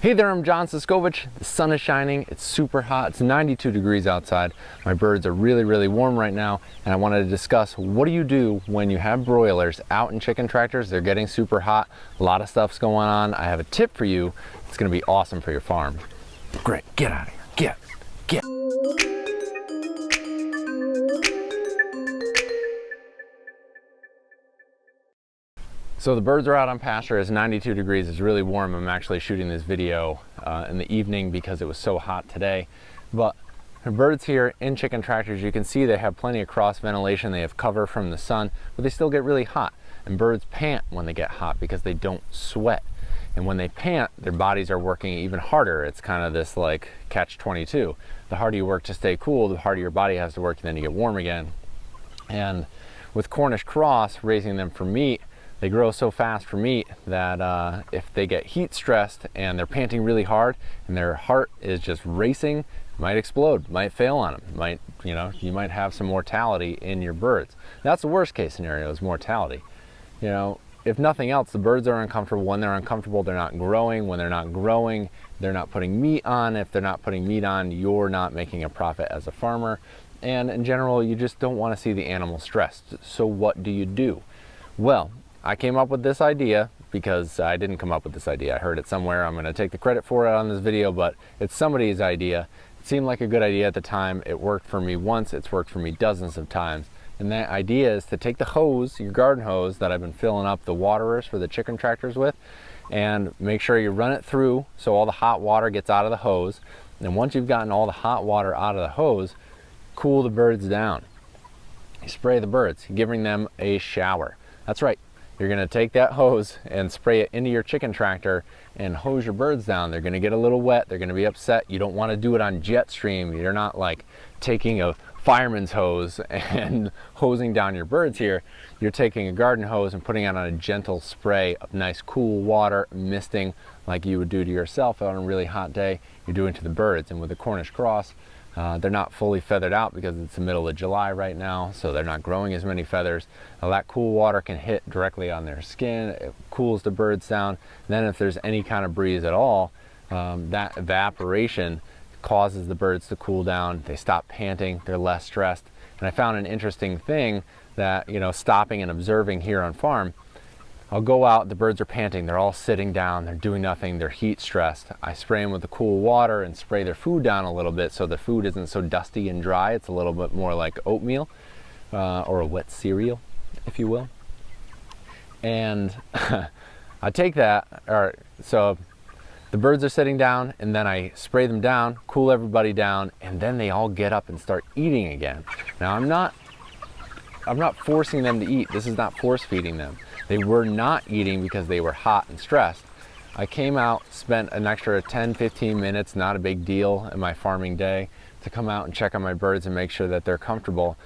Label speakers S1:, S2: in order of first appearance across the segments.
S1: Hey there, I'm John Siskovich. The sun is shining, it's super hot, it's 92 degrees outside. My birds are really warm right now, and I wanted to discuss what do you do when you have broilers out in chicken tractors. They're getting super hot, a lot of stuff's going on. I have a tip for you. It's gonna be awesome for your farm. Great, get out of here, get. So the birds are out on pasture. It's 92 degrees, it's really warm. I'm actually shooting this video in the evening because it was so hot today. But the birds here in chicken tractors, you can see they have plenty of cross ventilation, they have cover from the sun, but they still get really hot. And birds pant when they get hot because they don't sweat. And when they pant, their bodies are working even harder. It's kind of this like catch-22. The harder you work to stay cool, the harder your body has to work, and then you get warm again. And with Cornish cross, raising them for meat, they grow so fast for meat that if they get heat stressed and they're panting really hard and their heart is just racing, it might explode, might fail on them, you might have some mortality in your birds. That's the worst case scenario, is mortality. If nothing else, the birds are uncomfortable. When they're uncomfortable, they're not growing. When they're not growing, they're not putting meat on. If they're not putting meat on, you're not making a profit as a farmer. And in general, you just don't want to see the animal stressed. So what do you do? Well, I came up with this idea because I didn't come up with this idea. I heard it somewhere. I'm going to take the credit for it on this video, but it's somebody's idea. It seemed like a good idea at the time. It worked for me once. It's worked for me dozens of times. And that idea is to take the hose, your garden hose that I've been filling up the waterers for the chicken tractors with, and make sure you run it through so all the hot water gets out of the hose. And once you've gotten all the hot water out of the hose, cool the birds down. You spray the birds, giving them a shower. That's right. You're going to take that hose and spray it into your chicken tractor and hose your birds down. They're going to get a little wet. They're going to be upset. You don't want to do it on jet stream. You're not like taking a fireman's hose and hosing down your birds here. You're taking a garden hose and putting it on a gentle spray of nice cool water, misting like you would do to yourself on a really hot day. You're doing to the birds. And with the Cornish cross, they're not fully feathered out because it's the middle of July right now, so they're not growing as many feathers. Now, that cool water can hit directly on their skin. It cools the birds down. And then if there's any kind of breeze at all, that evaporation causes the birds to cool down. They stop panting, they're less stressed. And I found an interesting thing that, stopping and observing here on farm, I'll go out, the birds are panting, they're all sitting down, they're doing nothing, they're heat stressed. I spray them with the cool water and spray their food down a little bit so the food isn't so dusty and dry. It's a little bit more like oatmeal or a wet cereal, if you will. And I take that, so the birds are sitting down, and then I spray them down, cool everybody down, and then they all get up and start eating again. Now I'm not forcing them to eat. This is not force feeding them. They were not eating because they were hot and stressed. I came out, spent an extra 10-15 minutes, not a big deal in my farming day, to come out and check on my birds and make sure that they're comfortable.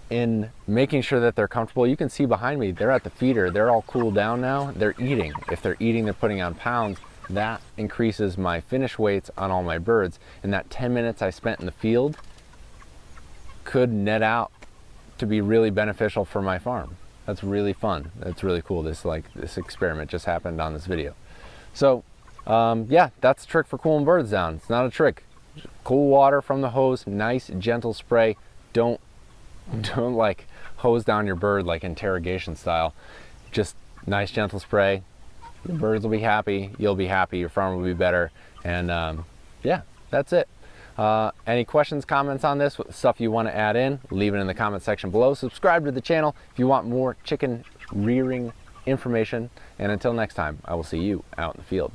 S1: In making sure that they're comfortable, you can see behind me, they're at the feeder. They're all cooled down now. They're eating. If they're eating, they're putting on pounds. That increases my finish weights on all my birds. And that 10 minutes I spent in the field could net out to be really beneficial for my farm. That's really fun. That's really cool. This experiment just happened on this video. So yeah, that's the trick for cooling birds down. It's not a trick. Cool water from the hose, nice gentle spray. Don't like hose down your bird like interrogation style. Just nice gentle spray. The birds will be happy, you'll be happy, your farm will be better. And yeah, that's it. Any questions, comments on this, stuff you want to add in, leave it in the comment section below. Subscribe to the channel if you want more chicken rearing information. And until next time, I will see you out in the field.